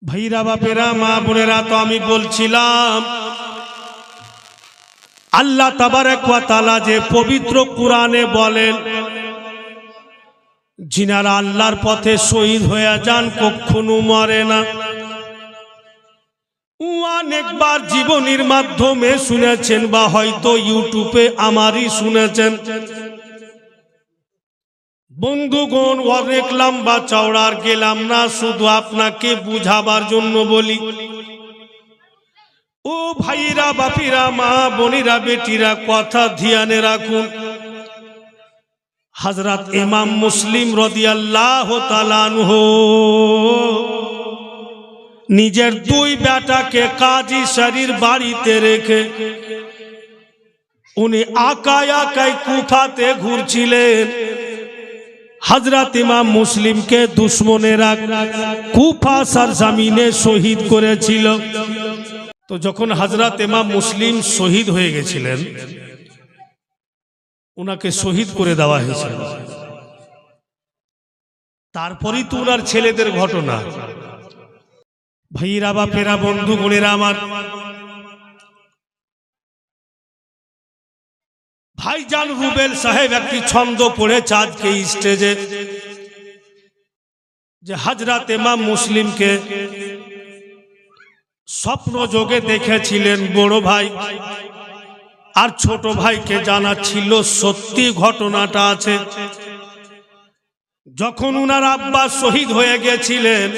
ভাইরা বাপেরা মা বোনেরা, তো আমি বলছিলাম আল্লাহ তাবারক ওয়া তাআলা যে পবিত্র কোরআনে বলেন, যিনারা আল্লাহর পথে শহীদ হয়ে যান কখনো মরে না। অনেকবার জীবনীর মাধ্যমে শুনেছেন বা হয়তো ইউটিউবে আমারই শুনেছেন। বন্ধুগণ, অনেক লম্বা চওড়ার গেলাম না, শুধু আপনাকে বুঝাবার জন্য বলি। ও ভাইরা বাপিরা মা বোনেরা বেটিরা, কথা ধ্যানে রাখুন। হযরত ইমাম মুসলিম রাদিয়াল্লাহু তাআলা আনহু নিজের দুই বেটাকে কাজী শরীর বাড়িতে রেখে উনি একাই একাই কুফাতে ঘুরছিলেন। হযরত ইমাম মুসলিমকে দুশমনেরা কুফা সরজমিনে শহীদ করেছিল। তো যখন হযরত ইমাম মুসলিম শহীদ হয়ে গেছিলেন, উনাকে শহীদ করে দেওয়া হয়েছিল। তারপরই তো উনার ছেলেদের ঘটনা। ভাইরা বাপেরা বন্ধু বোনেরা আমার, ভাইজান রুবেল সাহেব একটি ছন্দ পড়েছে আজকে স্টেজে, যে হযরত ইমাম মুসলিমকে স্বপ্ন যোগে দেখেছিলেন বড় ভাই, আর ছোট ভাইকে জানাচ্ছিল সত্যি ঘটনাটা আছে। যখন উনার আব্বা শহীদ হয়ে গেছিলেন,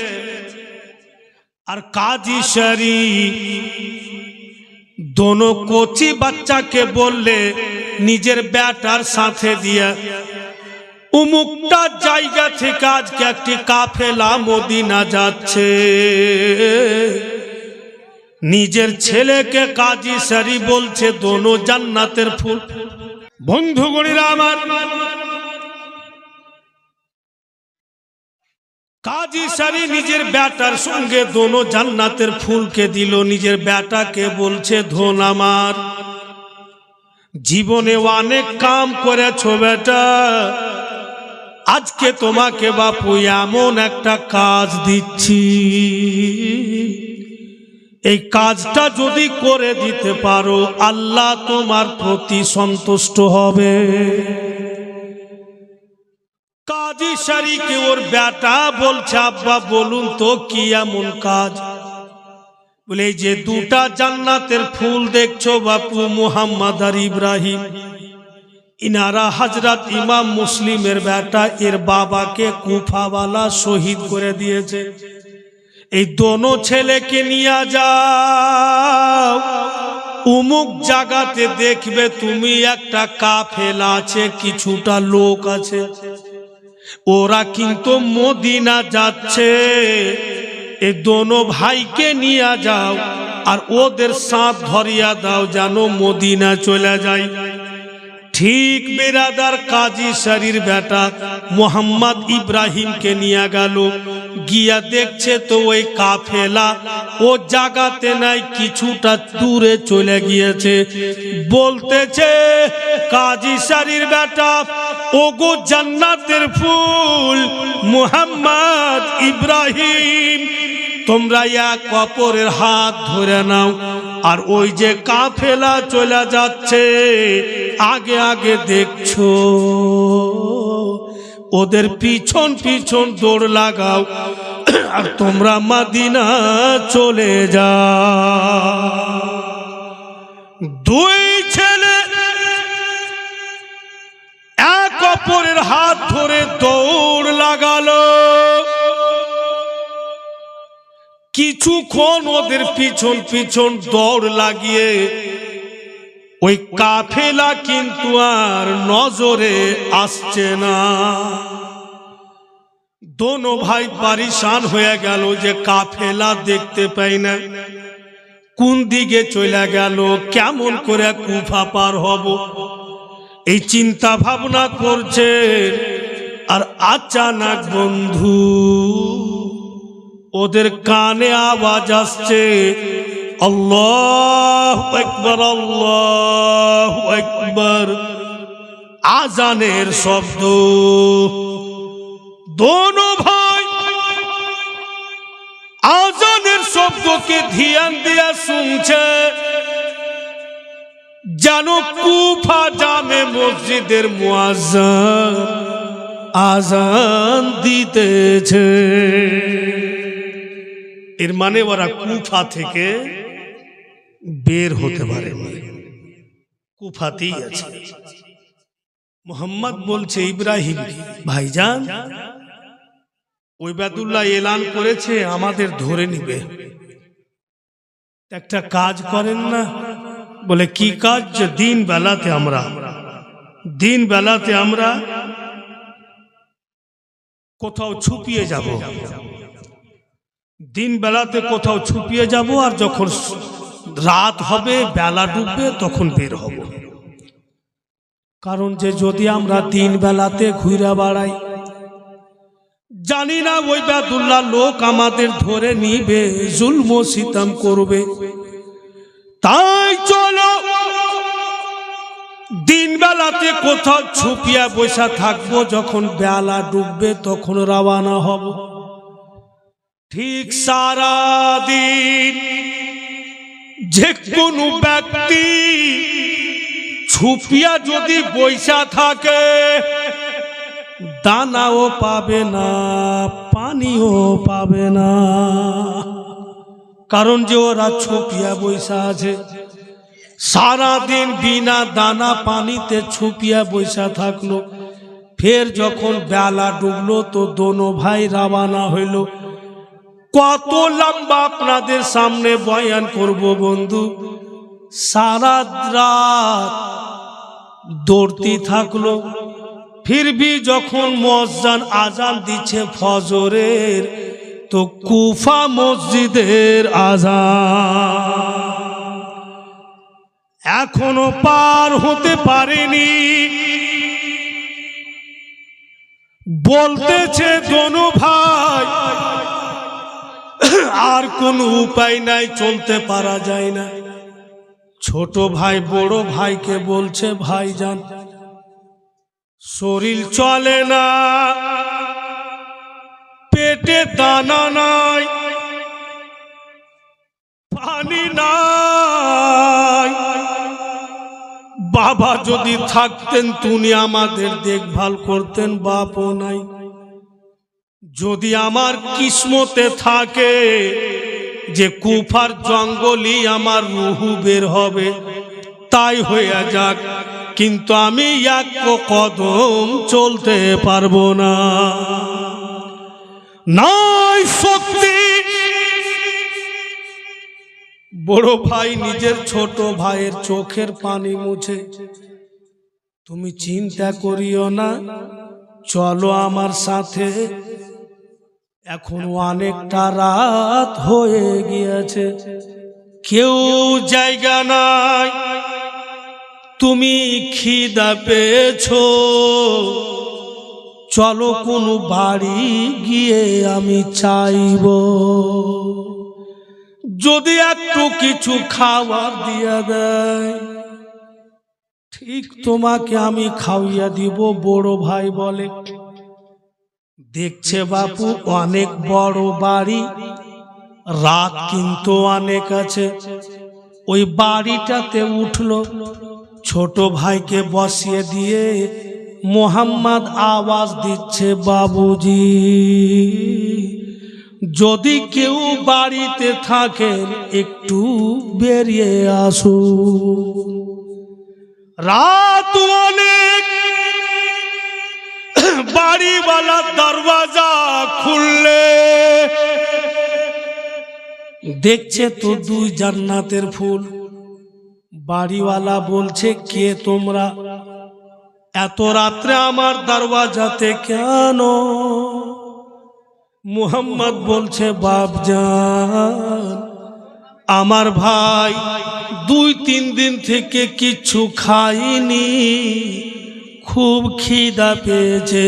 আর কাজী শরীফ দোনো কোচি বাচ্চাকে বললে নিজের বেটার সাথে দিয়া উমুকটা জায়গা থেকে আজকে একটি কাফেলা মদিনা যাচ্ছে। নিজের ছেলেকে কাজী শরীফ বলছে দোনো জান্নাতের ফুল। বন্ধুগণেরা আমার, কাজী শরীফ নিজের বেটার সঙ্গে দোনো জান্নাতের ফুলকে দিল। নিজের বেটাকে বলছে, ধন আমার, জীবনে অনেক কাম করেছো বেটা, আজকে তোমাকে বাপু এমন একটা কাজ দিচ্ছি, এই কাজটা যদি করে দিতে পারো আল্লাহ তোমার প্রতি সন্তুষ্ট হবে। কাজী শরীফকে ওর বেটা বলছে, আব্বা বলুন তো কি এমন কাজ? বলে, এই যে দুটা জান্নাতের ফুল দেখছো বাপু, মুহাম্মদ আর ইব্রাহিম, ইনারা হযরত ইমাম মুসলিমের বেটা, এর বাবাকে কুফাওয়ালা শহীদ করে দিয়েছে। এই দোনো ছেলেকে নিয়ে যাও, উমুক জায়গাতে দেখবে তুমি একটা কাফেলা আছে, কিছুটা লোক আছে, ওরা কিন্তু মদিনা যাচ্ছে। এই দোনো ভাইকে নিয়ে যাও আর ওদের সাথ ধরিয়া দাও যেন মদিনা চলে যায়। ঠিক বেরাদার কাজী শরীর বেটা মোহাম্মদ ইব্রাহিমকে নিয়ে গেল। গিয়া দেখছে তো ওই কাফেলা ও জায়গাতে নাই, কিছুটা দূরে চলে গিয়েছে। বলতেছে কাজী শরীর বেটা, ওগো জান্নাতের ফুল মোহাম্মদ ইব্রাহিম, তোমরা এক অপরের হাত ধরে নাও, আর ওই যে কাফেলা চলে যাচ্ছে আগে আগে দেখছো, ওদের পিছন পিছন দৌড় লাগাও, আর তোমরা মদিনা চলে যাও। দুই ছেলে এক অপরের হাত ধরে দৌড় লাগালো। কিছুক্ষণ ওদের পিছন পিছন দৌড় লাগিয়ে ওই কাফেলা কিন্তু আর নজরে আসছে না। দোনো ভাই পরেশান হয়ে গেল যে কাফেলা দেখতে পাই না, কোন দিকে চলে গেল, কেমন করে কুফা পার হব, এই চিন্তা ভাবনা করছে। আর আচানক বন্ধু ওদের কানে আওয়াজ আসছে, আল্লাহু আকবার, আল্লাহু আকবার, আজানের শব্দ। দোনো ভাই আজান শব্দকে ধ্যান দিয়ে শুনছে, যেন কুফা জামে মসজিদের মুয়াজ্জিন আজান দিতেছে। এর মানে ওরা কুফা থেকে বের হতে পারেনি, কুফাতেই আছে। মোহাম্মদ বলছে ইব্রাহিম, ভাইজান ওবায়দুল্লাহ এলান করেছে আমাদের ধরে নিবে, একটা কাজ করেন না। বলে কি কাজ? দিন বেলাতে আমরা কোথাও ছুপিয়ে যাব, দিন বেলাতে কোথাও ছুপিয়ে যাব, আর যখন রাত হবে বেলা ডুববে তখন বের হব। কারণ যে যদি আমরা দিন বেলাতে ঘুরে বেড়াই, জানি না ওই ওবায়দুল্লাহ লোক আমাদের ধরে নিবে, জুলম সিতম করবে। তাই চলো দিন বেলাতে কোথাও ছুপিয়া বসা থাকবো, যখন বেলা ডুববে তখন রওনা হব। ঠিক সারা দিন যে কোনো ব্যক্তি ছুপিয়া যদি বসা থাকে, দানাও পাবে না, পানিও পাবে না। কারণ যে ওরা ছুপিয়া বসা আছে, সারাদিন বিনা দানা পানিতে ছুপিয়া বসা থাকলো। ফের যখন বেলা ডুবলো তো দোনো ভাই রওনা হইল। কত লম্বা আপনাদের সামনে বয়ান করব বন্ধু। সারা রাত দৌড়তে থাকলো। ফির ভি যখন মুয়াজ্জিন আজান দিচ্ছে ফজরের, তো কুফা মসজিদের আজান এখনো পার হতে পারেনি। বলতেছে দোনো ভাই, আর কোনো উপায় নাই, চলতে পারা যায় না। ছোট ভাই বড় ভাইকে বলছে, ভাইজান শরীর চলে না, পেটে দানা নাই, পানি নাই, বাবা যদি থাকতেন তুমি আমাদের দেখভাল করতেন, বাপও নাই। যদি আমার কিসমতে থাকে যে কুফার জঙ্গলই আমার রুহু বের হবে, তাই হইয়া যাক, কিন্তু আমি এক কদম চলতে পারবো না, নাই শক্তি। বড় ভাই নিজের ছোট ভাইয়ের চোখের পানি মুছে, তুমি চিন্তা করিও না, চলো আমার সাথে, এখন অনেকটা রাত হয়ে গিয়েছে, কেউ জায়গা নাই, তুমি খিদা পেয়েছো, চলো কোনো বাড়ি গিয়ে আমি চাইব, যদি একটু কিছু খাবার দিয়া দেয়, ঠিক তোমাকে আমি খাওয়াইয়া দিব। বড় ভাই বলে, দেখছে বাপু অনেক বড় বাড়ি, রাত কিন্তু অনেক আছে। ওই বাড়িটাতে উঠলো, ছোট ভাইকে বসিয়ে দিয়ে মোহাম্মদ আওয়াজ দিচ্ছে, বাবুজি যদি কেউ বাড়িতে থাকেন একটু বেরিয়ে আসুন, রাত অনেক। বাড়িওয়ালা দরওয়াজা খুললে দেখছে তো দুই জান্নাতের ফুল। বাড়িওয়ালা বলছে, কে তোমরা? এত রাত্রে আমার দরওয়াজাতে কেন? মুহাম্মদ বলছে, বাপজান আমার ভাই 2-3 দিন থেকে কিচ্ছু খাইনি, খুব খিদা পেয়েছে,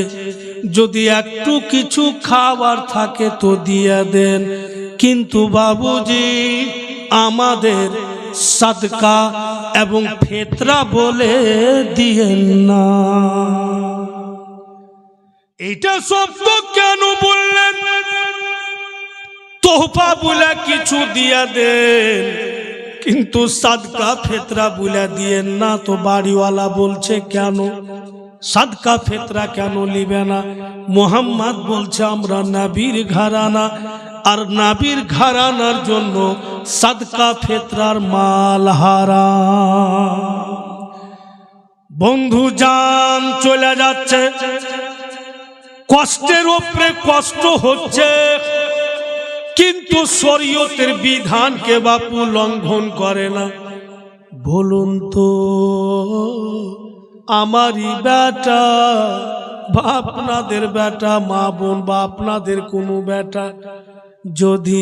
যদি একটু কিছু খাবার থাকে তো দিয়া দেন, কিন্তু বাবুজি আমাদের সাদকা এবং ফিতরা বলে দিয়েন না। এইটা শব্দ কেন বললেন? তোহফা বলে কিছু দিয়ে দেন, কিন্তু সাদকা ফেতরা বলে দিয়েন না। তো বাড়িওয়ালা বলছে কেন সাদকা ফেতরা কেন নিবে না? মুহাম্মদ বলছে আমরা নবীর ঘরানা, আর নবীর ঘরানার জন্য সাদকা ফেতরার মাল হারাম। বন্ধু জান চলে যাচ্ছে, কষ্টের উপরে কষ্ট হচ্ছে, কিন্তু শরীয়তের বিধানকে বাপু লঙ্ঘন করে না। বলুন তো আমারই বেটা বা আপনাদের বেটা, মা বোন বা আপনাদের কোনো বেটা যদি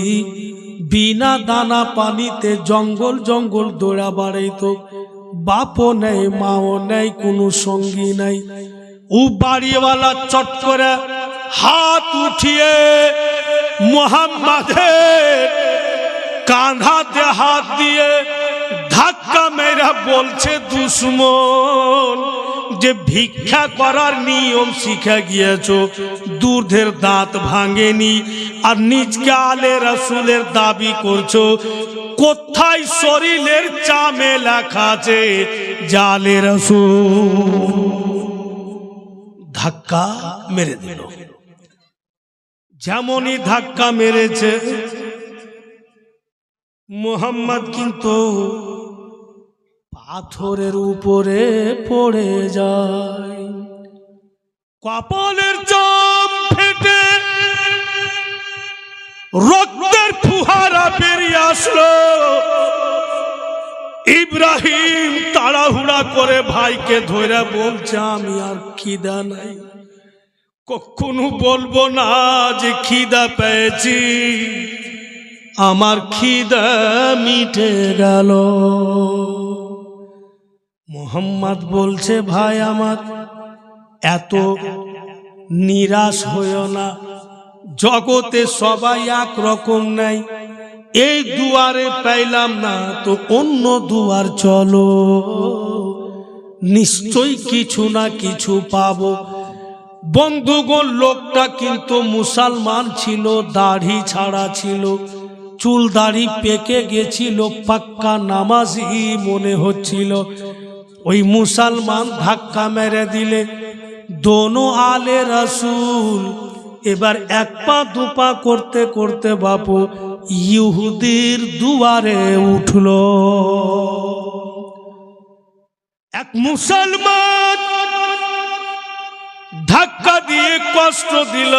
বিনা দানা পানিতে জঙ্গল জঙ্গল দৌড়া বাড়াইতো, বাপও নেই মাও নেই কোনো সঙ্গী নাই, ও বাড়িওয়ালা চট করে হাত উঠিয়ে মুহাম্মাদের কাঁধাতে হাত দিয়ে ধাক্কা মেরা বলছে দুশ্মন যে ভিক্ষা করার নিয়ম শিখে গিয়েছো, দুধের দাঁত ভাঙেনি আর নিজকে আলে রাসূলের দাবি করছো। কোথায় শরীরের চামে লেখা আছে জালে রাসূল? ধাক্কা মেরে দিল। যেমনই ধাক্কা মেরেছে মুহাম্মদ কিন্তু পাথরের উপরে পড়ে যায়, কপালের চাপ ফেটে রক্তের ফুহারা বেরিয়ে আসলো। ইব্রাহিম তাড়াহুড়া করে ভাইকে ধরে বলছে আমি আর খিদা নাই, কখনো বলবো না যে খিদা পেয়েছি, আমার খিদা মিটে গেল। মুহাম্মদ বলছে ভাই আমার এত নিরাশ হইও না, জগতে সবাই এক রকম নাই, এই দুয়ারে পাইলাম না তো অন্য দুয়ার চলো, নিশ্চয়ই কিছু না কিছু পাবো। বন্ধুগণ লোকটা কিন্তু মুসলমান ছিল, দাড়ি ছাড়া ছিল, চুল দাড়ি পেকে গেছিল, পাক্কা নামাজি মনে হচ্ছিল। ওই মুসলমান ধাক্কা মেরে দিলে দোনো আলে রাসূল এবার এক পা দুপা করতে করতে বাপু ইহুদির দুয়ারে উঠল। এক মুসলমান ধাক্কা দিয়ে কষ্ট দিল,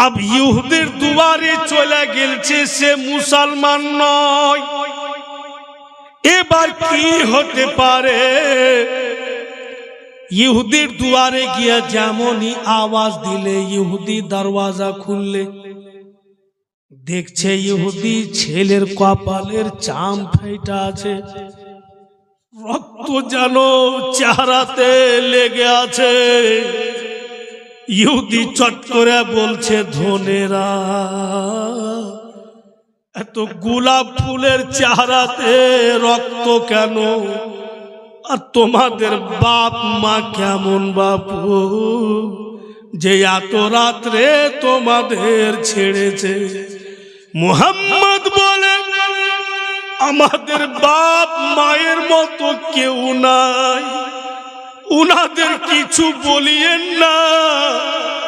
अब ইহুদির দুয়ারে চলে গেছে, সে মুসলমান নয়। এবার কি হতে পারে? ইহুদির দুয়ারে গিয়ে যেমনই আওয়াজ দিলে ইহুদি দরওয়াজা খুললে দেখছে ইহুদি ছেলের কপালের চাম ফেটা আছে, রক্ত যেন চেহারাতে লেগে আছে। ইহুদি চট করে বলছে ধনেরা এত গোলাপ ফুলের চেহারাতে রক্ত কেন? আর তোমাদের বাপ মা কেমন বাপু যে এত রাত্রে তোমাদের ছেড়েছে? মুহাম্মদ বলে আমাদের বাপ মায়ের মতো কেউ নাই, উনাদের কিছু বলিয়েন না,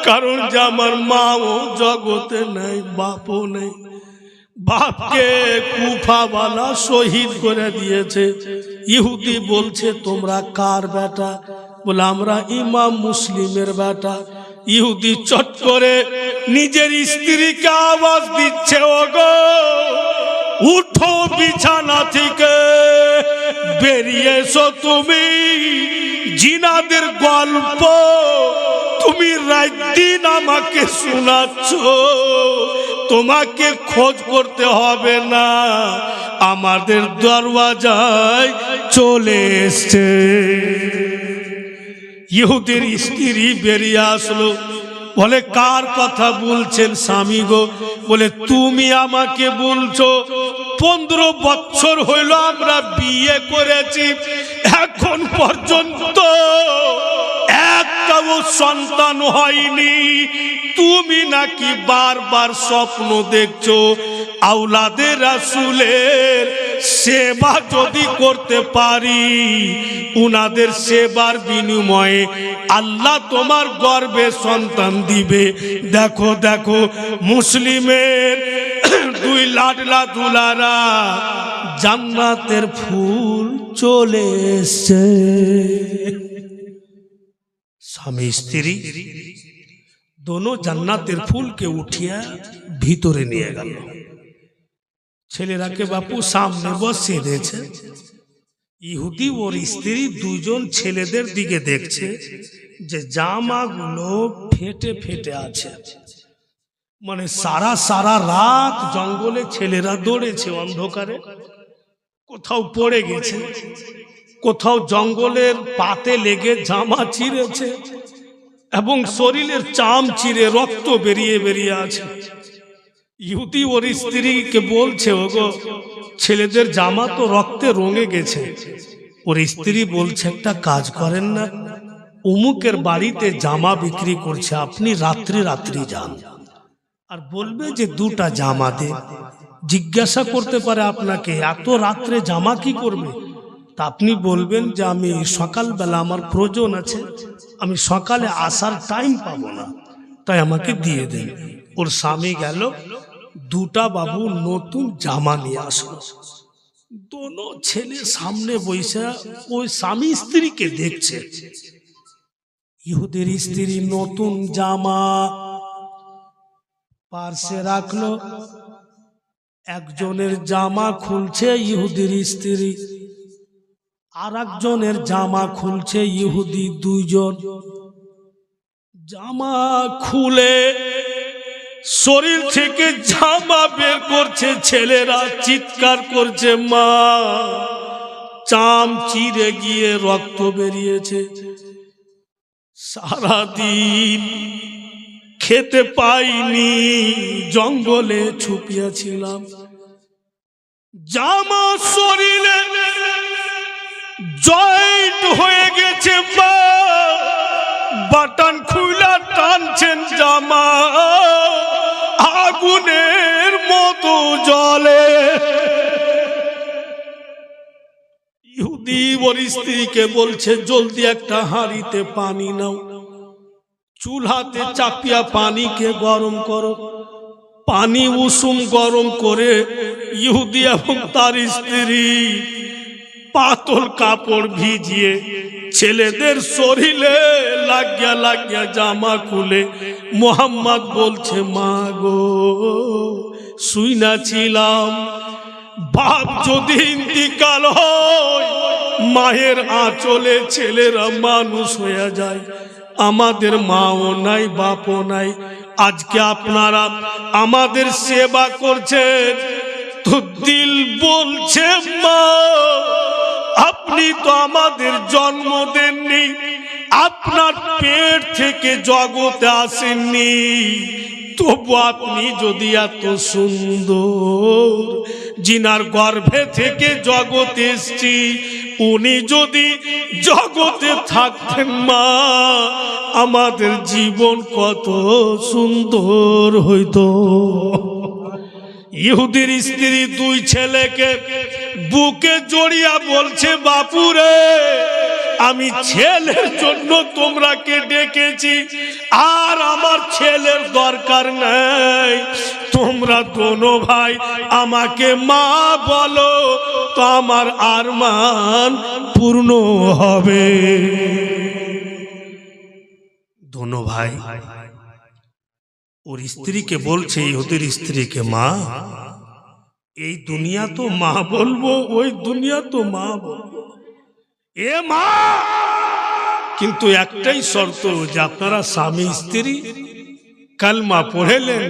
কারণ যে আমার মাও জগতে নাই, বাপও নেই, বাপকে কুফাওয়ালা শহীদ করে দিয়েছে। ইহুদি বলছে তোমরা কার বেটা? বলে আমরা ইমাম মুসলিমের বেটা। ইহুদি চট করে নিজের স্ত্রীকে আওয়াজ দিচ্ছে, ওগো উঠো বিছানা থেকে, বেরিয়ে এসো, তুমি জিনাদের গল্প তুমি রাত দিন আমাকে শোনাচ্ছ, তোমাকে খোঁজ করতে হবে না, আমাদের দরওয়াজায় চলে এসছে। ইহুদির স্ত্রী বেরিয়ে আসলো, বলে কার কথা বলছেন স্বামী গো? বলে তুমি আমাকে বলছো 15 বছর হইল আমরা বিয়ে করেছি, এখন পর্যন্ত একটাও সন্তান হয়নি, তুমি নাকি বারবার স্বপ্ন দেখছো আওলাদে রাসূলের সেবা যদি করতে পারি, উনাদের সেবার বিনিময়ে আল্লাহ তোমার গর্ভে সন্তান দিবে। দেখো দেখো মুসলিমের দুই লাডলা দুলারা জান্নাতের ফুল চলে এসছে। স্বামী স্ত্রী দোনো জান্নাতের ফুলকে উঠিয়া ভিতরে নিয়ে গেল। ছেলেরাকে বাপু সামনে বসিয়ে দিয়েছে। ইহুদি ওর স্ত্রী দুজন ছেলেদের দিকে দেখছে যে জামাগুলো ফেটে ফেটে আছে। মানে সারা রাত জঙ্গলে ছেলেরা দৌড়েছে অন্ধকারে, কোথাও পড়ে গেছে, কোথাও জঙ্গলের পাতে লেগে জামা চিরেছে এবং শরীরের চাম চিরে রক্ত বেরিয়ে বেরিয়ে আছে। ইহুদি ওর স্ত্রীকে বলছে, ওগো ছেলেদের জামা তো রক্তে রঙে গেছে। ওর স্ত্রী বলছে, একটা কাজ করেন না, অমুকের বাড়িতে জামা বিক্রি করছে, আপনি রাত্রি রাত্রি যান আর বলবে যে দুটা জামা দে। জিজ্ঞাসা করতে পারে আপনাকে, এত রাত্রে জামা কি করবে? তা আপনি বলবেন যে আমি সকালবেলা আমার প্রয়োজন আছে, আমি সকালে আসার টাইম পাবো না, তাই আমাকে দিয়ে দেন। ওর স্বামী গেল, দুটা বাবু নতুন জামা নিয়ে আসলো। দোনো ছেলে সামনে বসে ওই স্বামী স্ত্রীকে দেখছে। ইহুদির স্ত্রী নতুন জামা পার্শ্বে রাখলো, একজনের জামা খুলছে ইহুদির স্ত্রী, আর একজনের জামা খুলছে ইহুদি। দুইজন জামা খুলে শরীর থেকে জামা বের করছে, ছেলেরা চিৎকার করছে, মা, চাম চিরে গিয়ে রক্ত বেরিয়েছে, সারাদিন খেতে পাইনি, জঙ্গলে ছুপিয়াছিলাম, জামা শরীরে জয়েন্ট হয়ে গেছে, মা, বাটন খুলা টানছেন জামা, আগুনের মতো জ্বলে। ইহুদি ওর স্ত্রীকে বলছে, জলদি একটা হাঁড়িতে পানি নাও, চুলাতে চাপিয়া পানিকে গরম করো। পানি উষুম গরম করে ইহুদি এবং তার স্ত্রী পাতল কাপড় ভিজিয়ে ছেলেদের শরীরে লাগিয়া লাগিয়া জামা খুলে মোহাম্মদ বলছে, মা গো, শুইনা ছিলাম, বাপ যদি ইন্তিকাল হয়, মায়ের আঁচলে ছেলেরা মানুষ হয়ে যায়, আমাদের মাও নাই বাপও নাই, আজকে আপনারা আমাদের সেবা করছেন, তো দিল বলছে, মা, আপনি তো আমাদের জন্ম দেননি, আপনার পেট থেকে জগতে আসেননি, তবু আপনি যদি এত সুন্দর, জিনার গর্ভে থেকে জগতে এসছি, উনি যদি জগতে থাকতেন, মা, আমাদের জীবন কত সুন্দর হইতো। ইহুদির স্ত্রী দুই ছেলেকে বুকে জড়িয়া বলছে, বাপুরে, আমি ছেলের জন্য তোমরাকে ডেকেছি, আর আমার ছেলের দরকার নাই, তোমরা দোনো ভাই আমাকে মা বলো, তো আমার আরমান পূর্ণ হবে। দোনো ভাই ওর স্ত্রীকে বলছে, ইহুদির স্ত্রীকে, মা, এই দুনিয়া তো মা বলবো, ওই দুনিয়া তো মা বলবো, এ মা, কিন্তু একটাই শর্ত, যে আপনারা স্বামী স্ত্রী কালমা পড়েলেন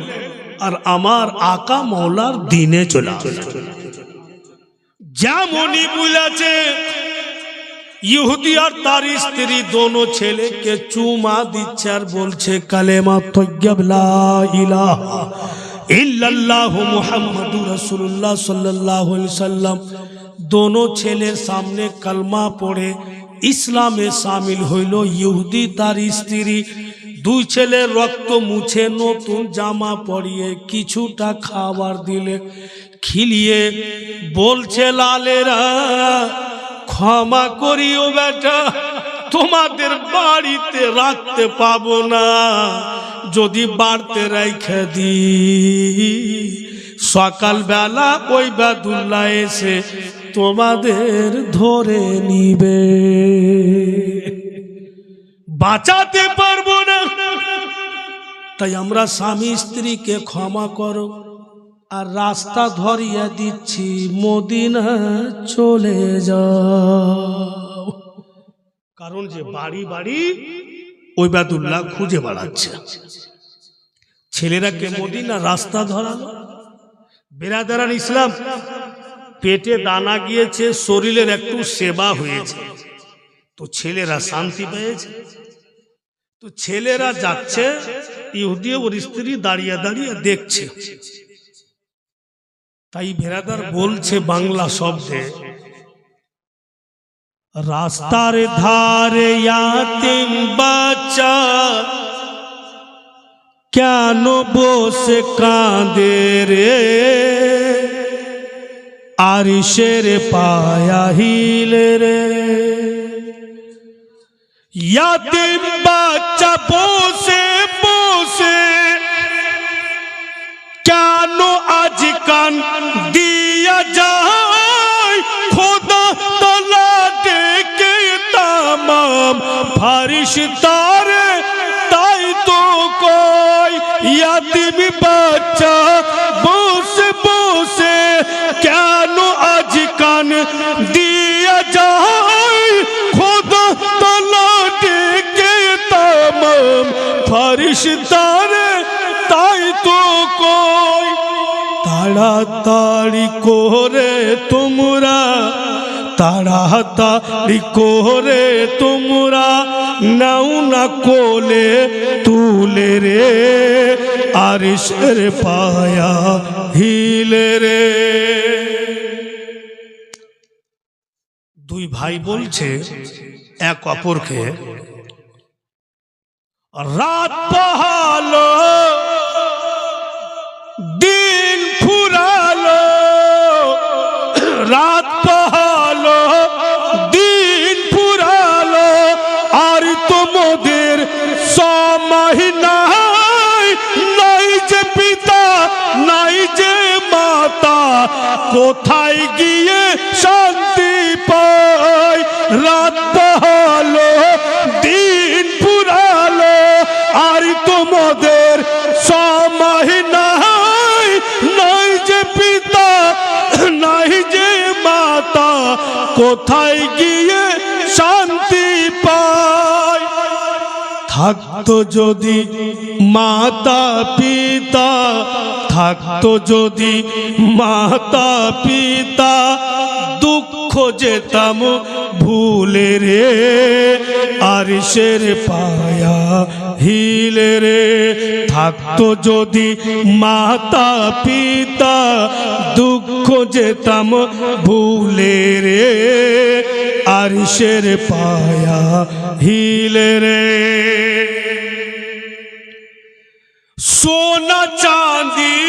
আর আমার আকা মৌলার দিনে চলে আসলেন। যেমনই বলেছে, ইহুদি আর তার স্ত্রী দোনো ছেলেকে চুমা দিচ্ছে আর বলছে, কালেমা তাইয়্যিব লা ইলাহা ইল্লাল্লাহু মুহাম্মাদুর রাসূলুল্লাহ সাল্লাল্লাহু আলাইহি সাল্লাম। দোনো ছেলের সামনে কলমা পড়ে ইসলামে সামিল হইল। ইহুদি তার স্ত্রী দুই ছেলের রক্ত মুছে নতুন জামা পরিয়ে কিছুটা খাবার দিলে খিলিয়ে বলছে লালেরা ক্ষমা করিও বেটা, তোমাদের বাড়িতে রাখতে পাবো না, যদি বাড়তে রেখে দি সকালবেলা ওই বাদুল্লাহ এসে তোমাদের ধরে নিবে, বাঁচাতে পারবো না। তাই আমরা স্বামী স্ত্রীকে ক্ষমা করো, আর রাস্তা ধরিয়ে দিচ্ছি মদিনা চলে যাও। কারণ যে বাড়ি বাড়ি ওই বাদুল্লাহ খুঁজে বেড়াচ্ছে, ছেলেরাকে মদিনা রাস্তা ধরালো। বেরাদারান ইসলাম, পেটে দানা গিয়েছে, শরীরের একটু সেবা হয়েছে, তো ছেলেরা শান্তি পেয়েছে। তো ছেলেরা যাচ্ছে, ইহুদি ওর স্ত্রী দাঁড়িয়ে দাঁড়িয়ে দেখছে। তাই বেরাদার বলছে বাংলা শব্দে, রাস্তার ধারে ইয়াতিম বাচ্চা কেন বসে কাঁদে রে, আরিশের পায়া হিলে রে। ইয়াতিম বাচ্চা বসে বসে কেন আজ কান দিয়া যায়, খোদা তাআলা ডেকে তামাম ফারিশতারে তাই তো কয়, ইয়াতিম বাচ্চা বসে বসে কেন আজ কান দিয়া যায়, খোদা তাআলা ডেকে তামাম ফারিশতারে তাই তো কই। তাড়াতাড়ি করে তোমরা, তাড়াতাড়ি করে তোমরা নাও না কোলে তুলে রে, আরিশের পায়া হিলে রে। দুই ভাই বলছে এক অপরকে, রাত পোহালো দিন ফুরালো, রাত পোহালো দিন ফুরালো, আর তোমাদের সময় নাই, নাই যে পিতা নাই যে মাতা, কোথায় গিয়ে শান্তি পাই। রাত পোহালো দিন ফুরালো, আর তোমাদের সময় নাই, নাই যে পিতা নাই যে মাতা, কোথায় গিয়ে শান্তি পাই। থাকতো যদি মাতা পিতা, থাকতো যদি মাতা পিতা, দুঃখ যেতাম ভুলে রে, আরিশের পায়া হিলে রে। থাকতো যদি মাতা পিতা, দুঃখ যেতাম ভুলে রে, আরিশের পায়া হিলে রে। সোনা চাঁদি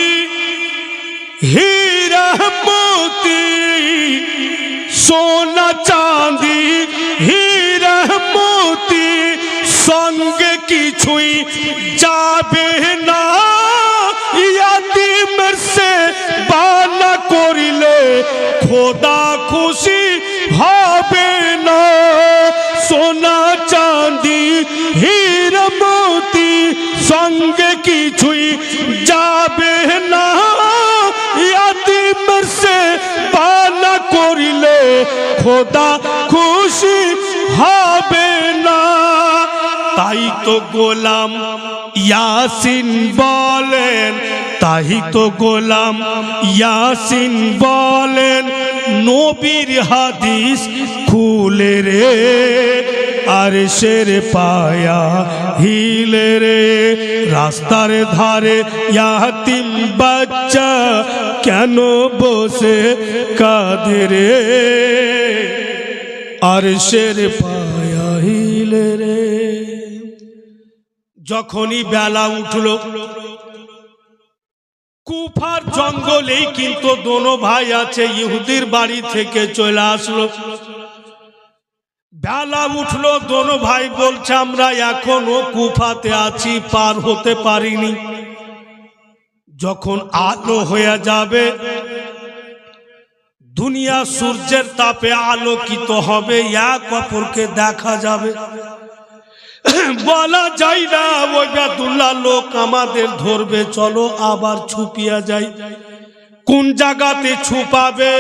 হীরা মোতি, সোনা চাঁদি হীরা মোতি, সঙ্গে কিছুই যাবে না, ইয়াতিমের সে বানা করিলে খোদা খুশি হবে না। সোনা চাঁদি হীরা মোতি, সঙ্গে কিছুই যাবে না, ইয়াতিমের সে বানা করিলে খোদা খুশি হবে না। তাই তো গোলাম ইয়াসিন বলেন, তাই তো গোলাম ইয়াসিন বলেন, নবীর হাদিস খুলে রে, আরশের পায়া হিলে রে। রাস্তার ধারে ইয়াতিম বাচ্চা কেন বসে কাঁদে রে, আরশের পায়াইলে রে। যখনই বেলা উঠল কুফার জঙ্গলেই কিন্তু দোনো ভাই আছে ইহুদির বাড়ি থেকে চলে আসলো। বেলা উঠলো, দোনো ভাই বলছে আমরা এখনো কুফাতে আছি, পার হতে পারিনি। যখন আলো হয়ে যাবে, দুনিয়া সূর্যের তাপে আলোকিত হবে, এক অপরকে দেখা যাবে। বলা যায় না ওই বেদুল্লাহ লোক আমাদের ধরবে, চলো আবার ছুপিয়া যাই। কোন জায়গাতে ছুপাবে?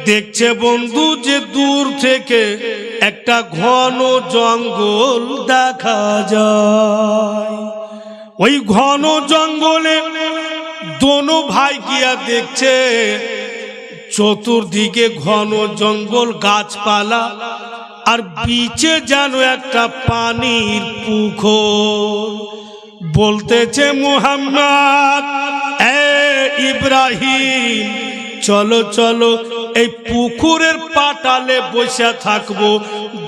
দেখছে বন্ধু যে দূর থেকে একটা ঘন জঙ্গল দেখা যায়। ওই ঘন জঙ্গলে দোনো ভাই গিয়া দেখছে চতুর্দিকে ঘন জঙ্গল, গাছপালা, আর বিচে যেন একটা পানির পুকুর। বলতেছে মুহাম্মদ, এ ইব্রাহিম, চলো চলো এই পুকুরের পাটালে বসে থাকবো।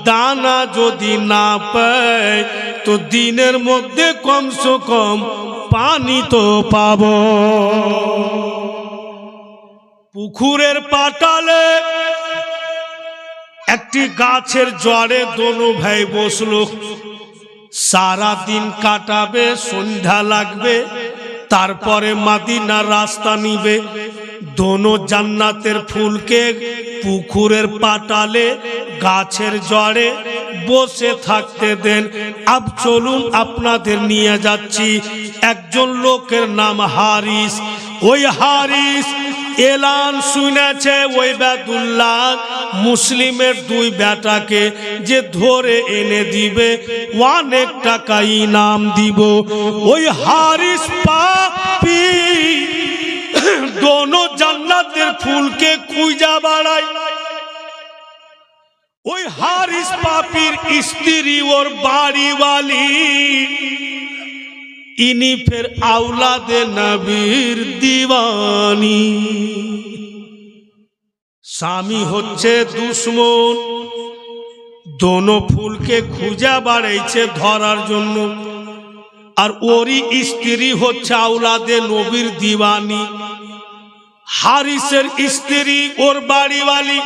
দানা যদি না পাই তো দিনের মধ্যে কমসে কম পানি তো পাবো। পুকুরের পাটালে একটি গাছের জড়ে দোনো ভাই বসলো। সারা দিন কাটাবে, সন্ধ্যা লাগবে, তারপরে মদিনার রাস্তা নিবে। দোনো জান্নাতের ফুলকে পুকুরের পাটালে গাছের জড়ে বসে থাকতে দেন। আব চলুন আপনাদের নিয়ে যাচ্ছি। একজন লোকের নাম হারিস। ওই হারিস এলান শুনেছে ওই বেদুল্লাহ মুসলিমের দুই বেটাকে যে ধরে এনে দিবে, অনেক টাকা ইনাম দিব। ওই হারিস পাপী দোনো জান্নাতের ফুলকে খুঁজা বাড়ায়। ওই হারিস পাপীর স্ত্রী ওর বাড়িওয়ালি, ইনি ফের আওলাদে নবীর দিওয়ানি। স্বামী হচ্ছে দুশ্মন, দোনো ফুলকে খুঁজা বাড়াইছে ধরার জন্য। আর ওরই স্ত্রী হচ্ছে আওলাদে নবীর দিওয়ানি। হারিসের স্ত্রী ওর বাড়িওয়ালি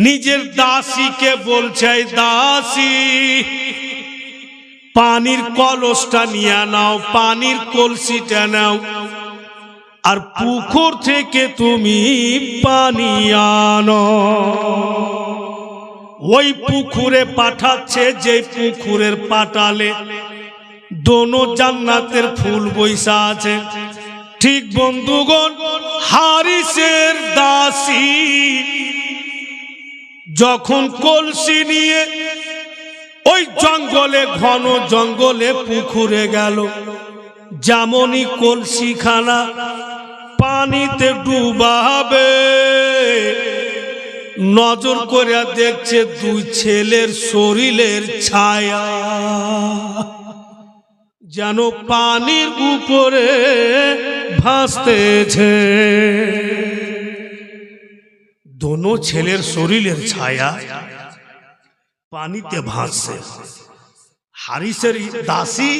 নিজের দাসীকে বলছে, দাসী পানির কলসটা নিয়ে নাও, পানির কলসিটা নাও, আর পুকুর থেকে তুমি পানি আনো। ওই পুকুরে পাঠাচ্ছে, যে পুকুরের পাটালে দোনো জান্নাতের ফুল বৈশা আছে। ঠিক বন্ধুগণ, হারিসের দাসী যখন কলসি নিয়ে ওই জঙ্গলে, ঘন জঙ্গলে পুকুরে গেল, যেমনই কলসিখানা পানিতে ডুবাবে, নজর করে দেখছে দুই ছেলের শরীরের ছায়া যেন পানির উপরে ভাসতেছে। দোনো ছেলের শরীরের ছায়া পানিতে ভাসছে। হারিসের দাসী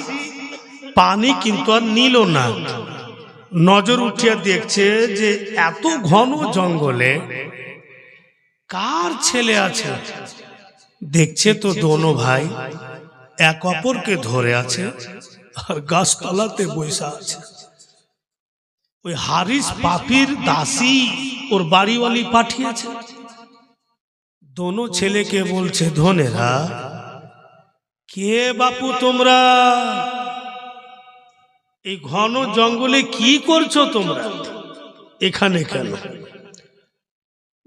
পানি কিন্তু আর নিল না, নজর উঠিয়া দেখছে যে এত ঘন জঙ্গলে কার ছেলে আছে। দেখছে তো দোনো ভাই এক অপরকে ধরে আছে আর গাছতলাতে বসে আছে। ওই হারিস পাপীর দাসী ওর বাড়িওয়ালি পাঠিয়েছে। দোনো ছেলেকে বলছে, ধনেরা, কে বাপু তোমরা এই ঘন জঙ্গলে কি করছো? তোমরা এখানে কেন?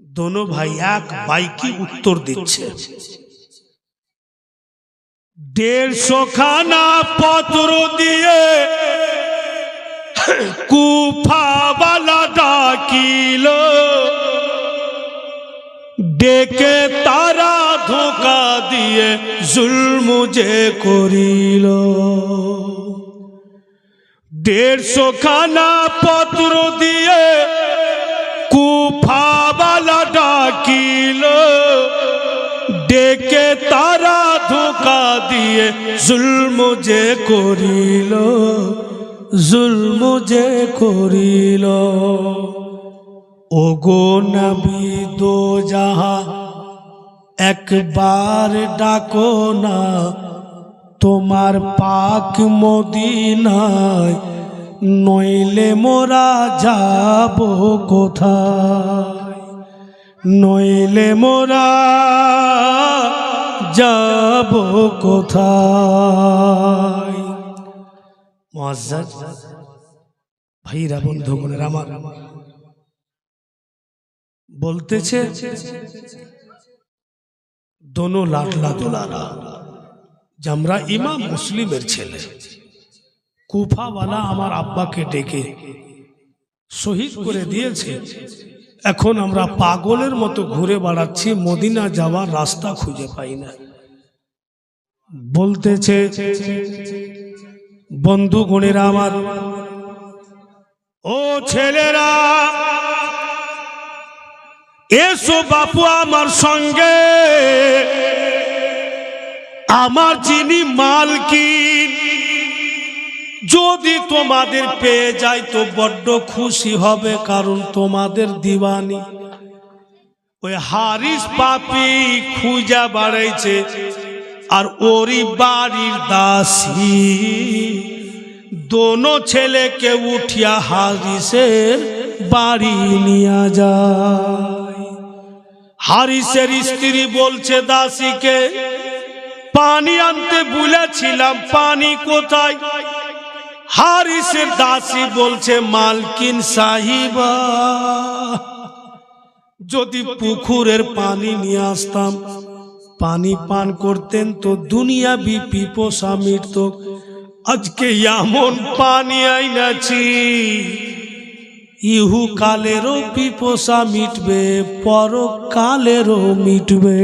দোনো ভাই এক বাইকি উত্তর দিচ্ছে, 150 খানা পত্র দিয়ে কুফাওয়ালা ডাকিল, ডেকে তারা ধোঁকা দিয়ে জুলম যে করিল। 150 খানা পত্র দিয়ে কুফাওয়ালা ডাকিল, ডেকে তারা ধোঁকা দিয়ে জুলম যে করিল, জুলম যে করিল। ওগো নবী দো জাহা একবার ডাকো না, তোমার পাক মদিনায়, নইলে মোরা যাব কোথায়, নইলে মোরা যাব কোথায়। মুআজ্জাজ ভাইরা, বন্ধুগণের আমার, বলতেছে দোনো লাডলা দুলারা, যে আমরা ইমাম মুসলিমের ছেলে, কুফাওয়ালা আমার আব্বাকে ডেকে শহীদ করে দিয়েছে, এখন আমরা পাগলের মতো ঘুরে বেড়াচ্ছি, মদিনা যাওয়ার রাস্তা খুঁজে পাই না। বলতেছে বন্ধুগণেরা আমার, ও ছেলেরা এসো বাপু আমার সঙ্গে, আমার যিনি মালকিন যদি তোমাদের পেয়ে যায় তো বড্ড খুশি হবে, কারণ তোমাদের দিওয়ানি। ওই হারিস পাপি খুঁজা বাড়াইছে, আর ওরই বাড়ির দাসী দোনো ছেলেকে উঠিয়া হারিসের বাড়ি নিয়ে যায়। হারিসের স্ত্রী বলছে দাসীকে, পানি আনতে বলেছিলাম, পানি কোথায়? হারিসের দাসী বলছে, মালকিন সাহিবা, যদি পুকুরের পানি নিয়ে আসতাম, পানি পান করতেন তো দুনিয়াবি পিপাসা মিটত। আজকে এমন পানি আইনাছি, ইহুকালেরও পিপাসা মিটবে, পরকালেরও মিটবে।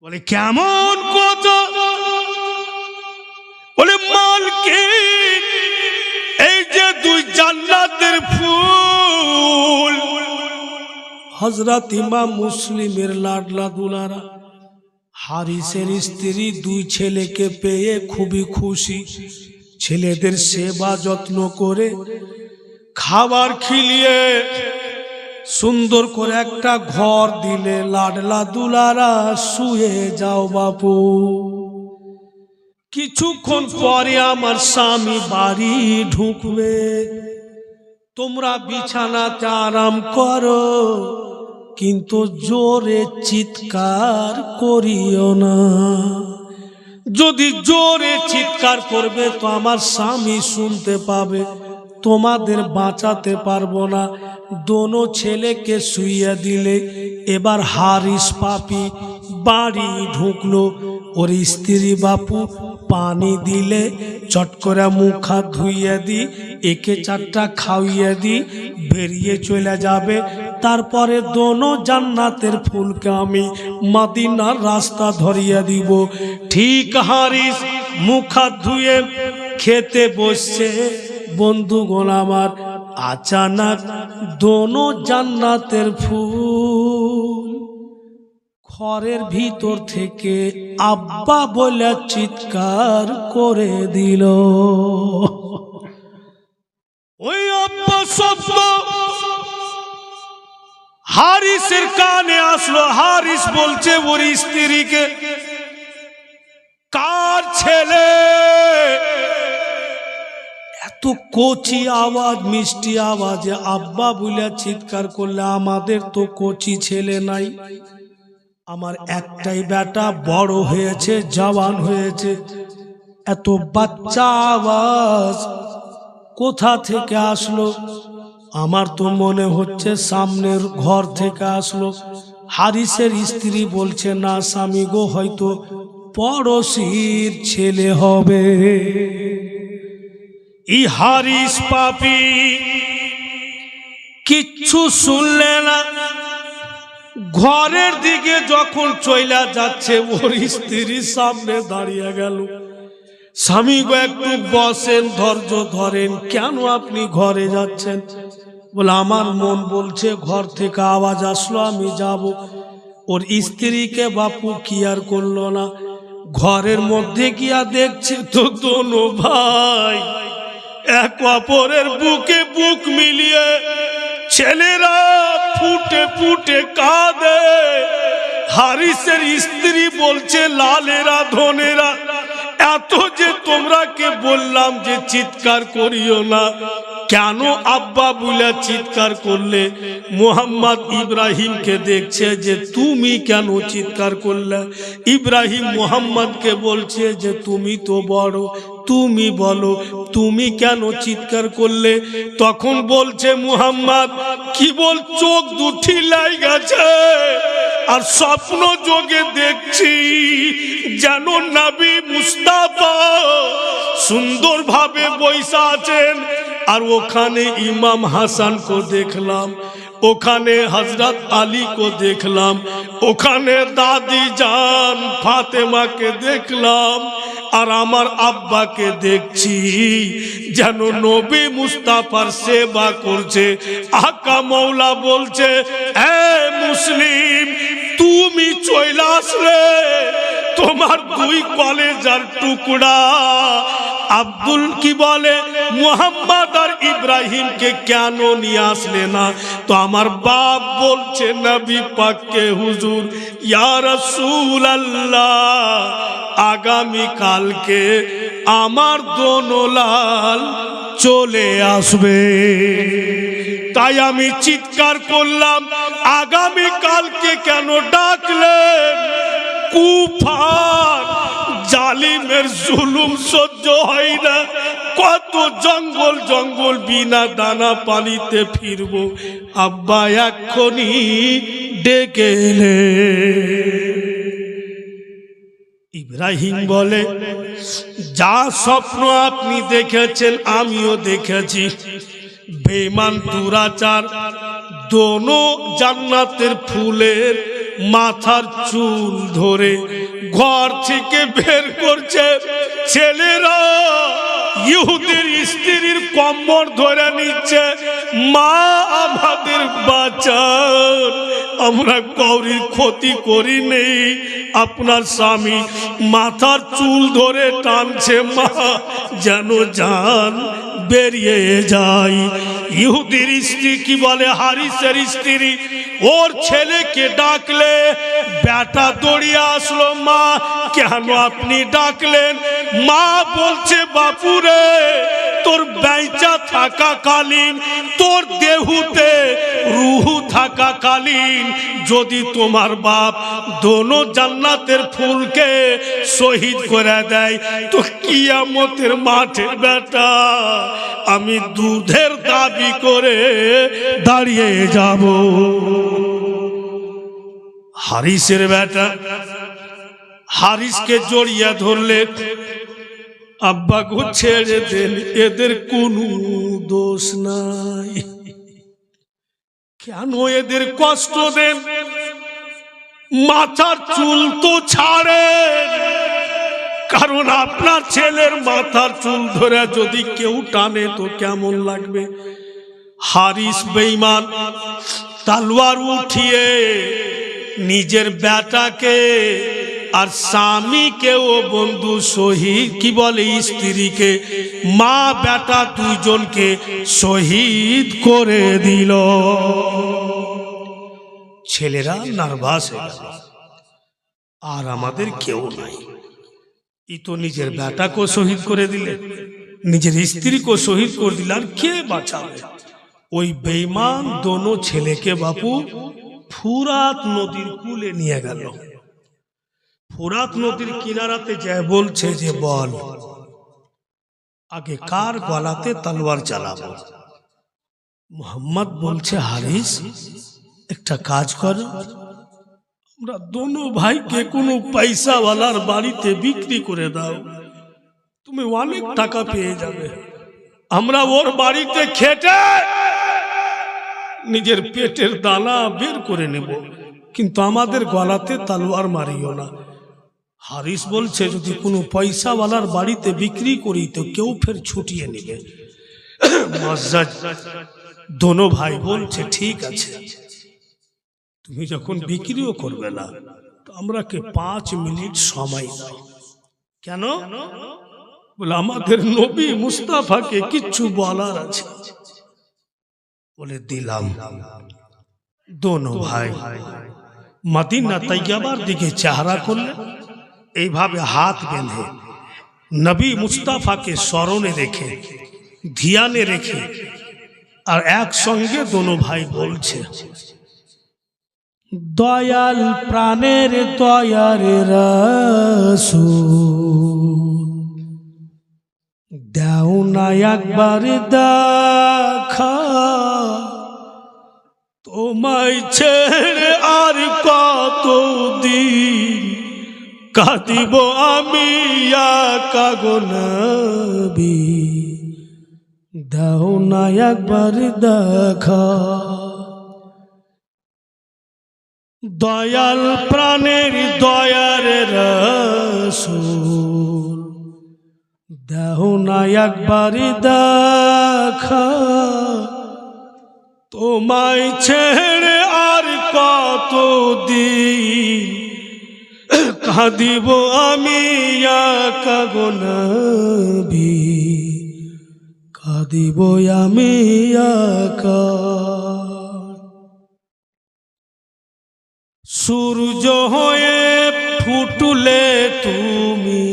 বলে কেমন কথা? বলে মালকিন, এই যে দুই জান্নাতের ফুল, হযরত ইমাম মুসলিমের লাডলা দুলারা, হারিসের স্ত্রী দুই ছেলেকে পেয়ে খুবই খুশি, ছেলেদের সেবা যত্ন করে খাবার খিলিয়ে সুন্দর করে একটা ঘর দিলে, লাডলা দুলারা শুয়ে যাও বাপু, কিছুক্ষণ পরে আমার স্বামী বাড়ি ঢুকবে, তোমরা বিছানাতে আরাম করো, কিন্তু জোরে চিৎকার করিও না। যদি জোরে চিৎকার করবে তো আমার স্বামী শুনতে পাবে, তোমাদের বাঁচাতে পারবো না। দোনো ছেলেকে শুইয়ে দিলে, এবার হারিস পাপি বাড়ি ঢুকলো, ওর স্ত্রী বাপু পানি দিলে চট করে মুখ হাত ধুইয়ে দি, একে চারটা খাওয়িয়ে দি, বেরিয়ে চলে যাবে। তারপরে দোনো জান্নাতের ফুলকে আমি মদিনার রাস্তা ধরিয়ে দিব। ঠিক হারিস মুখ হাত ধুয়ে খেতে বসছে, বন্ধুগণ আমার, আচানক দোনো জান্নাতের ফুল ঘরের ভিতর থেকে আব্বা বলে চিৎকার করে দিল। ওই আব্বা শব্দ হারিসের কানে আসলো। হারিস বলছে ওর স্ত্রীকে, কার ছেলে? এত কচি আওয়াজ, মিষ্টি আওয়াজে আব্বা বলে চিৎকার করলে, আমাদের তো কচি ছেলে নাই, আমার একটাই বেটা, বড় হয়েছে, জওয়ান হয়েছে, এত বাচ্চা আওয়াজ কোথা থেকে আসলো? আমার তো মনে হচ্ছে সামনের ঘর থেকে আসলো। হারিসের স্ত্রী বলছে, না স্বামী গো, হয়তো পড়োশির ছেলে হবে। ই হারিস পাপি কিচ্ছু শুনলে না, ঘরের দিকে যখন চইলা যাচ্ছে ওর স্ত্রী সামনে দাঁড়িয়ে গেল। স্বামী গো একটু বসেন, ধৈর্য ধরেন, কেন আপনি ঘরে যাচ্ছেন? বলে আমার মন বলছে ঘর থেকে আওয়াজ আসলো, আমি যাব। ওর স্ত্রীকে বাপু কি আর করলো না, ঘরের মধ্যে গিয়া দেখছে তো দোনো ভাই এক অপরের বুকে বুক মিলিয়ে ছেলেরা ফুটে ফুটে কাঁদে। হারিসের স্ত্রী বলছে, লালেরা ধনেরা, এত যে তোমরা কে বললাম যে চিৎকার করিও না, কেন আব্বা বলে চিৎকার করলে? মোহাম্মদ ইব্রাহিমকে দেখছে যে তুমি কেন চিৎকার করলে? ইব্রাহিম মোহাম্মদকে বলছে যে তুমি তো বড়, তুমি বলো তুমি কেন চিৎকার করলে? তখন বলছে মুহাম্মদ, কি বল, চোখ দুটি লাই গেছে আর স্বপ্ন যোগে দেখছি যেন নবী মুস্তাফা সুন্দরভাবে বৈশা আছেন, আর ওখানে ইমাম হাসান को দেখলাম, ওখানে হযরত আলী को দেখলাম, ওখানে দাদি জান ফাতেমাকে দেখলাম, আর আমার আব্বাকে দেখছি যেন নবী মুস্তাফার সেবা করছে। আকা মৌলা বলছে, এ মুসলিম তুমি চলে আসলে, তোমার দুই কলেজার টুকরা আব্দুল কি বলে মুহাম্মদ আর ইব্রাহিমকে কেন নিয়ে আসলে না? তো আমার বাপ বলছে নবী পাককে, হুজুর ইয়া রাসূলুল্লাহ আগামী কালকে আমার দোনো লাল চলে আসবে, তাই আমি চিৎকার করলাম। আগামী কালকে কেন ডাকলেন? কুফার জালিমের জুলুম সহ্য হয় না, কত জঙ্গল জঙ্গল বিনা দানা পানিতে ফিরবো, আব্বা এক্ষুনি ডেকে এলে। ইব্রাহিম বলে, যা স্বপ্ন আপনি দেখেছেন আমিও দেখেছি, বেঈমান দুরাচার দোনো জান্নাতের ফুলের মাথার চুল ধরে ঘর থেকে বের করছে, ছেলেরা ইহুদির স্ত্রীর কোমর ধরে নিচ্ছে, মা আমাদের বাঁচান, আমরা কাউরির ক্ষতি করি নেই। আপনার স্বামী মাথার চুল ধরে টানছে, মা যেন জান বেরিয়ে যায়। ইহুদির স্ত্রী কি বলে, হারিসের স্ত্রী ওর ছেলেকে ডাকলে বেটা দৌড়িয়ে আসলো, মা কেন আপনি ডাকলেন? মা বলছে, বাপুরে তোর বেঁচা থাকাকালীন, তোর দেহুতে রুহু থাকাকালীন যদি তোমার বাপ দোনো জান্নাতের ফুলকে শহীদ করে দেয়, তো কিয়ামতের মাঠে বেটা আমি দুধের দাবি করে দাঁড়িয়ে যাব। হারিসের বেটা হারিসকে জড়িয়ে ধরলে, আব্বা গো ছেড়ে দেন, এদের কোনো দোষ নাই, কেন এদের কষ্ট দেন? মাথার চুল তো ছাড়েন, কারণ আপনার ছেলের মাথার চুল ধরে যদি কেউ টানে তো কেমন লাগবে? হারিস বেঈমান তলোয়ার উঠিয়ে নিজের বেটাকে আর স্বামীকে ও বন্ধু শহীদ কি বলে স্ত্রীকে, মা বেটা দুইজনকে শহীদ করে দিল। ছেলেরা নার্ভাস হয়ে গেল, আর আমাদের কেউ নাই, ই তো নিজের বেটাকে শহীদ করে দিলে, নিজের স্ত্রীকে শহীদ করে দিলে, আর কে বাঁচাবে? ওই বেঈমান দোনো ছেলেকে বাপু ফুরাত নদীর কূলে নিয়ে গেল। ফুরাত নদীর কিনারাতে যায় বলছে যে, বল আগে কার গলাতে তলোয়ার চালাবো? মোহাম্মদ বলছে, হারিস একটা কাজ করো, আমরা দোনো ভাইকে কোনো পয়সাওয়ালার বাড়িতে বিক্রি করে দাও, তুমি অনেক টাকা পেয়ে যাবে, আমরা ওর বাড়িতে খেটে নিজের পেটের দানা বের করে নেব, কিন্তু আমাদের গলাতে তলোয়ার মারিও না। হারিস বলছে, যদি কোনো পয়সাওয়ালার বাড়িতে বিক্রি করি তো কেউ ফের ছুটিয়ে নেবে। দোনো ভাই বলছে, ঠিক আছে তুমি যখন বিক্রিও করবে না তো আমরাকে 5 মিনিট সময় দাও। কেন? বলে আমাদের নবী মুস্তাফাকে কিচ্ছু বলার আছে। বলে দিলাম। দোনো ভাই মদিনা তৈয়বার দিকে চেহারা করলে, এইভাবে হাত বেঁধে নবী মুস্তাফাকে স্মরণে রেখে, ধ্যানে রেখে, আর একসঙ্গে দোনো ভাই বলছে, দয়াল প্রাণের দয়ার রাসূল, দাও না একবার দেখা, তোমায় ছেড়ে আর কতদিন কাঁদিব আমি একা গো নবী, দাও না একবার দেখা। দয়াল প্রাণের দয়ার রাসূল, দাও না একবার দেখা, তোমায় ছেড়ে আর কতদিন কাঁদিব আমি একা গো নবী, কাঁদিব আমি একা। সূর্য হয়ে ফুটলে তুমি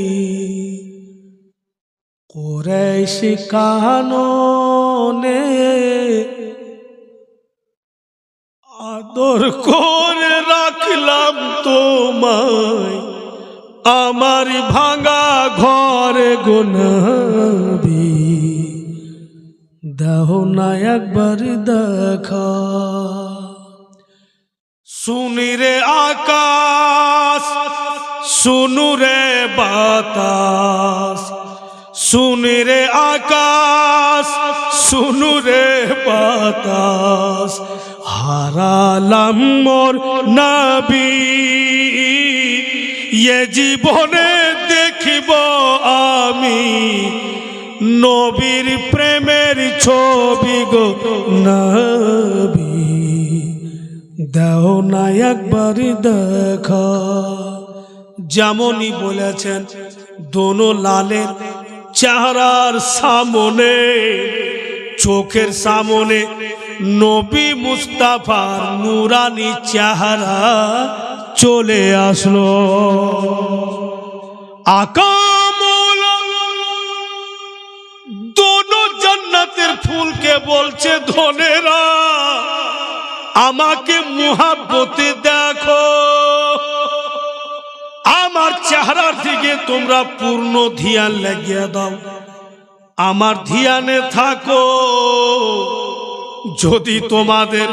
কুরাইশ কাননে, আদর করে রাখলাম তোমায় আমার ভাঙা ঘরে গো নবী, দাও না একবার দেখা। শুনি রে আকাশ, শুনু রে বাতাস, শুনি রে আকাশ, শুনু রে বাতাস, হারালাম মোর নবী, এ জীবনে দেখিব আমি নবীর প্রেমের ছবি গো নবী, দাও না একবার দেখা। যেমনই বলেছেন দোনো লালের চেহারার সামনে, চোখের সামনে নবী মুস্তাফার নুরানি চেহারা চলে আসলো। আকামুল দোনো জান্নাতের ফুলকে বলছে, ধনেরা আমাকে মুহাব্বতে দেখো, আমার চেহারার দিকে তোমরা পূর্ণ ধ্যান লাগিয়ে দাও, আমার ধ্যানে থাকো। যদি তোমাদের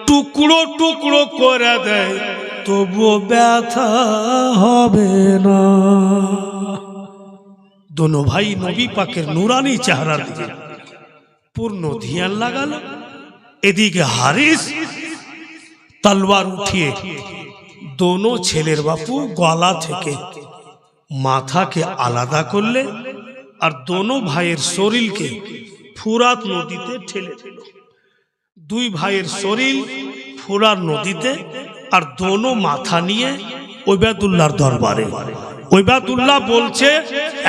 টুকরো টুকরো করে দেয় তবুও ব্যথা হবে না। দোনো ভাই নবী পাকের নুরানি চেহারার দিকে পূর্ণ ধ্যান লাগালো। এদিকে হারিস তলোয়ার উঠিয়ে দোনো ছেলের বাপু গলা থেকে মাথাকে আলাদা করলে, আর দোনো ভাইয়ের শরীরকে ফুরাত নদীতে ঠেলে দিল। দুই ভাইয়ের শরীর ফুরাত নদীতে, আর দোনো মাথা নিয়ে ওবায়দুল্লাহর দরবারে। ওবায়দুল্লাহ বলছে,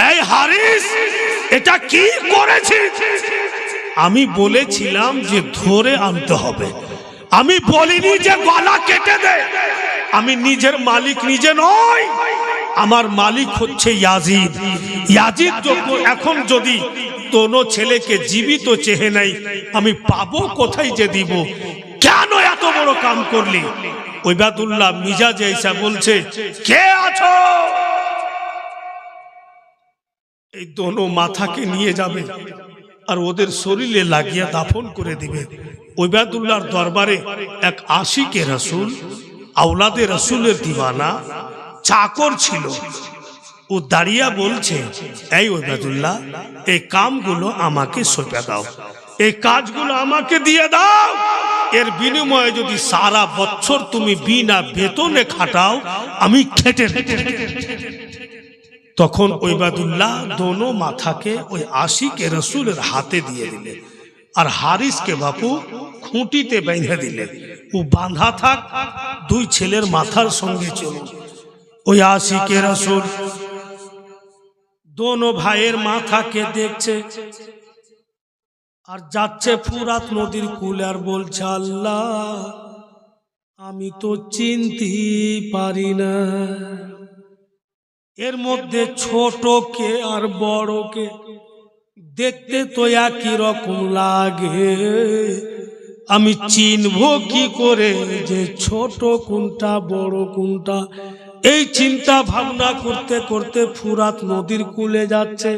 এই হারিস, এটা কি করেছিস? আমি বলেছিলাম যে ধরে আনতে হবে, আমি বলিনি যে গলা কেটে দে। আমি নিজের মালিক নিজে নই, আমার মালিক হচ্ছে ইয়াজিদ। ইয়াজিদ এখন যদি দোনো ছেলেকে জীবিত চেহে নাই, আমি পাবো কোথায় যে দিব? কেন এত বড় কাম করলি? ওবায়দুল্লাহ মিজাজে এসে বলছে, কে আছো? এই দোনো মাথাকে নিয়ে যাবে আর ওদের শরীরে লাগিয়ে দাফন করে দিবে। ওবায়দুল্লাহর দরবারে এক আশিকে রাসূল, আওলাদে রাসূলের দিওয়ানা চাকর ছিল। ও দাঁড়িয়ে বলছে, এই ওবায়দুল্লাহ, এই কামগুলো আমাকে সঁপে দাও, এই কাজগুলো আমাকে দিয়ে দাও। এর বিনিময়ে যদি সারা বছর তুমি বিনা বেতনে খাটাও, আমি খেটে তখন ওবায়দুল্লাহ দোনো মাথাকে ওই আশিকে রাসূলের হাতে দিয়ে দিলেন, আর হারিসকে বাপু খুঁটিতে বেঁধে দিলেন। ও বাঁধা থাক, দুই ছেলের মাথার সঙ্গে চলুন। ওই আশিকে রাসূল দোনো ভাইয়ের মাথাকে দেখছে আর যাচ্ছে ফুরাত নদীর কূলে আর বলছে, আল্লাহ আমি তো চিনতে পারি না, এর মধ্যে ছোটকে আর বড়কে দেখতে তো একই রকম লাগে, আমি চিনবো কি করে যে ছোট কোনটা বড় কোনটা। এই চিন্তা ভাবনা করতে করতে ফুরাত নদীর কূলে যাচ্ছে।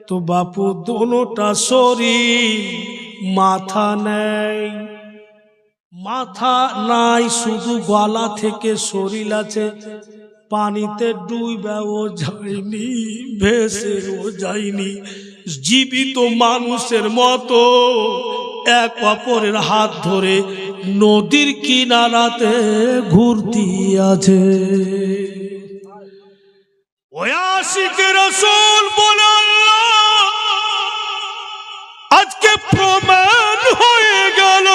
তো বাপু দোনোটা শরীর, মাথা নেই, মাথা নাই, শুধু গলা থেকে শরীর আছে। পানিতে ডুবেও যায়নি, ভেসেও যায়নি, জীবিত মানুষের মতো এক অপরের হাত ধরে নদীর কিনারাতে ঘুরতি আছে। ওই আশিকে রাসূল বলে, আল্লাহ আজকে প্রমাণ হয়ে গেল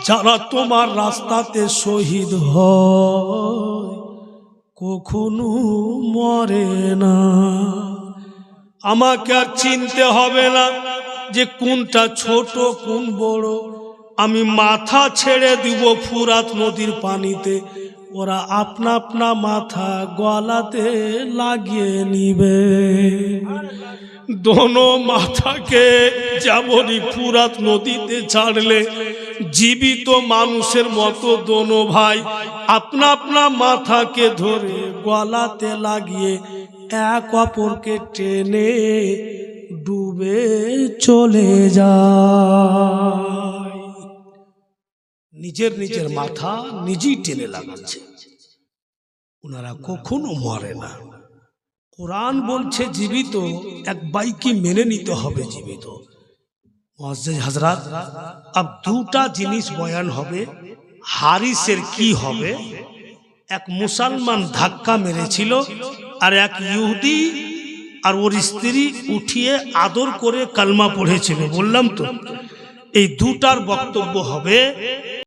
যারা তোমার রাস্তাতে শহীদ হয় কখনো মরে না। আমাকে আর চিনতে হবে না যে কোনটা ছোট কোন বড়, আমি মাথা ছেড়ে দিব ফুরাত নদীর পানিতে, ওরা আপনা আপনা মাথা গলাতে লাগিয়ে নিবে। দোনো মাথাকে যেমনই ফুরাত নদীতে ছাড়লে জীবিত মানুষের মতো দোনো ভাই আপনা আপনা মাথাকে ধরে গলাতে লাগিয়ে এক অপরকে টেনে ডুবে চলে যায়। নিজের নিজের মাথা নিজেই টেনে লাগাচ্ছে, ওনারা কখনো মরে না। কোরআন বলছে জীবিত এক বাইকে মেনে নিতে হবে জীবিত। মুআজ্জিজ হযরত, अब দুটা জিনিস বয়ান হবে। হারিসের কি হবে, এক মুসলমান ধাক্কা মেরেছিল আর এক ইহুদি আর ওর স্ত্রী উঠিয়ে আদর করে কালমা পড়েছিল, বললাম তো। এই দুটার বক্তব্য হবে।